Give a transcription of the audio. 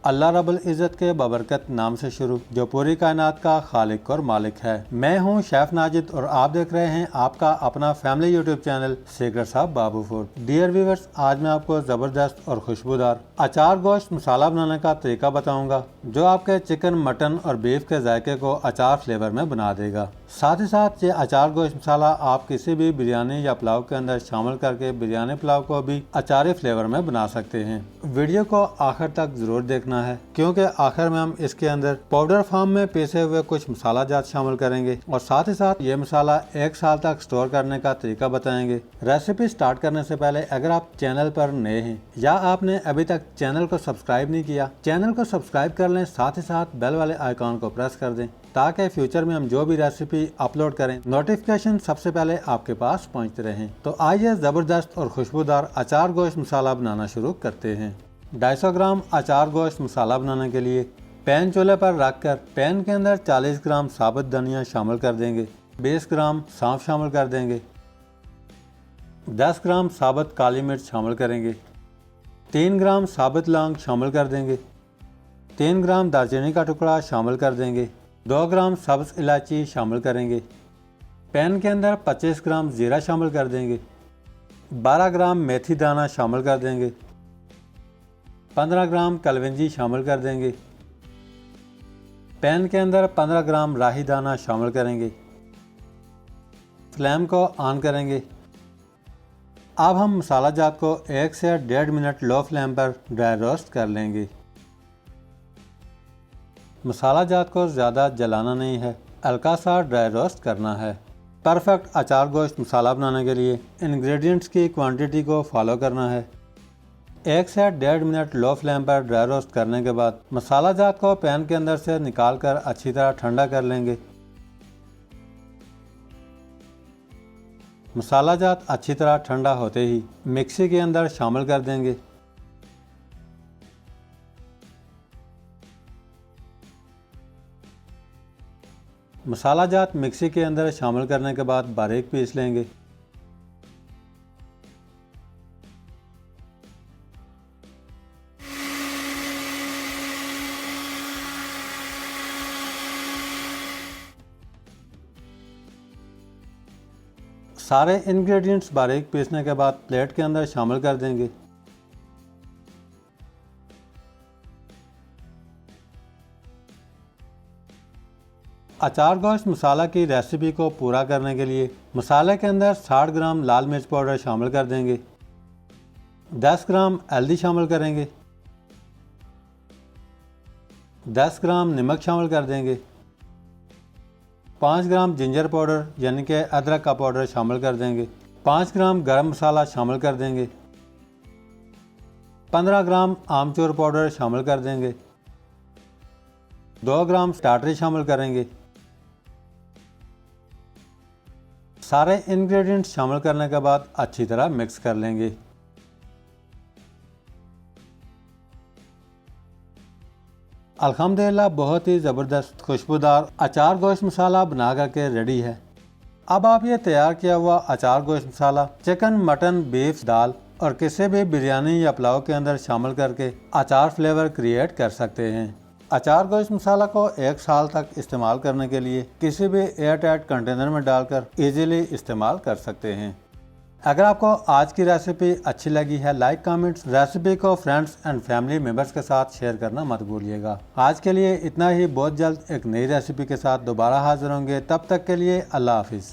अल्लाह रब्बुल इज़्ज़त के बबरकत नाम से शुरू, जो पूरी कायनात का खालिक और मालिक है। मैं हूं शेफ नाजिद और आप देख रहे हैं आपका अपना family YouTube channel Secret of Babu Food. Dear viewers, आज मैं आपको ज़बरदस्त और खुशबूदार अचार गोश्त मसाला बनाने का तरीका बताऊंगा, जो आपके चिकन, मटन और बीफ के जायके को अचार फ्लेवर में बना देगा। साथ ही साथ ये अचार गोश्त मसाला आप किसी भी बिरयानी या पुलाव के अंदर शामिल करके बिरयानी पुलाव को भी अचारी फ्लेवर में बना सकते हैं। वीडियो को आखिर तक जरूर देखना है, क्योंकि आखिर में हम इसके अंदर पाउडर फॉर्म में पीसे हुए कुछ मसाला जात शामिल करेंगे और साथ ही साथ ये मसाला 1 साल तक स्टोर करने का तरीका बताएंगे। रेसिपी स्टार्ट करने से पहले अगर आप चैनल पर नए हैं या आपने अभी तक चैनल को सब्सक्राइब नहीं किया, चैनल को सब्सक्राइब कर लें, साथ ही साथ बेल वाले आइकॉन को प्रेस कर दें, ताकि फ्यूचर में हम जो भी रेसिपी अपलोड करें नोटिफिकेशन सबसे पहले आपके पास पहुंचते रहें। तो आइए ज़बरदस्त और खुशबूदार अचार गोश्त मसाला बनाना शुरू करते हैं। 250 ग्राम अचार गोश्त मसाला बनाने के लिए पैन चूल्हे पर रखकर पैन के अंदर 40 ग्राम साबुत धनिया शामिल कर देंगे, 20 ग्राम सौंफ शामिल कर देंगे, 10 ग्राम साबुत काली मिर्च शामिल करेंगे, 3 ग्राम साबुत लौंग शामिल कर देंगे, 3 ग्राम दालचीनी का टुकड़ा शामिल कर देंगे, 2 ग्राम सब्ज इलायची शामिल करेंगे। पैन के अंदर 25 ग्राम जीरा शामिल कर देंगे, 12 ग्राम मेथी दाना शामिल कर देंगे, 15 ग्राम कलवंजी शामिल कर देंगे। पैन के अंदर 15 ग्राम राही दाना शामिल करेंगे। फ्लेम को ऑन करेंगे। अब हम मसाला जात को 1 से 1.5 मिनट लो फ्लेम पर ड्राई रोस्ट कर लेंगे। मसाला जात को ज़्यादा जलाना नहीं है, हल्का सा ड्राई रोस्ट करना है। परफेक्ट अचार गोश्त मसाला बनाने के लिए इंग्रेडिएंट्स की क्वांटिटी को फॉलो करना है। 1 से 1.5 मिनट लो फ्लेम पर ड्राई रोस्ट करने के बाद मसाला जात को पैन के अंदर से निकाल कर अच्छी तरह ठंडा कर लेंगे। मसाला जात अच्छी तरह ठंडा होते ही मिक्सी के अंदर शामिल कर देंगे। मसाला जात मिक्सी के अंदर शामिल करने के बाद बारीक पीस लेंगे। सारे इंग्रेडिएंट्स बारीक पीसने के बाद प्लेट के अंदर शामिल कर देंगे। अचार गोश्त मसाला की रेसिपी को पूरा करने के लिए मसाले के अंदर 60 ग्राम लाल मिर्च पाउडर शामिल कर देंगे, 10 ग्राम हल्दी शामिल करेंगे, 10 ग्राम नमक शामिल कर देंगे, 5 ग्राम जिंजर पाउडर यानी कि अदरक का पाउडर शामिल कर देंगे, 5 ग्राम गरम मसाला शामिल कर देंगे, 15 ग्राम आमचूर पाउडर शामिल कर देंगे, 2 ग्राम स्टार्टर शामिल करेंगे। सारे इंग्रेडिएंट्स शामिल करने के बाद अच्छी तरह मिक्स कर लेंगे। अल्हम्दुलिल्लाह बहुत ही ज़बरदस्त खुशबूदार अचार गोश्त मसाला बना करके रेडी है। अब आप ये तैयार किया हुआ अचार गोश्त मसाला चिकन, मटन, बीफ, दाल और किसी भी बिरयानी या पुलाव के अंदर शामिल करके अचार फ्लेवर क्रिएट कर सकते हैं। अचार गोश्त मसाला को 1 साल तक इस्तेमाल करने के लिए किसी भी एयर टाइट कंटेनर में डालकर इजीली इस्तेमाल कर सकते हैं। अगर आपको आज की रेसिपी अच्छी लगी है, लाइक, कमेंट्स, रेसिपी को फ्रेंड्स एंड फैमिली मेंबर्स के साथ शेयर करना मत भूलिएगा। आज के लिए इतना ही। बहुत जल्द एक नई रेसिपी के साथ दोबारा हाजिर होंगे। तब तक के लिए अल्लाह हाफिज़।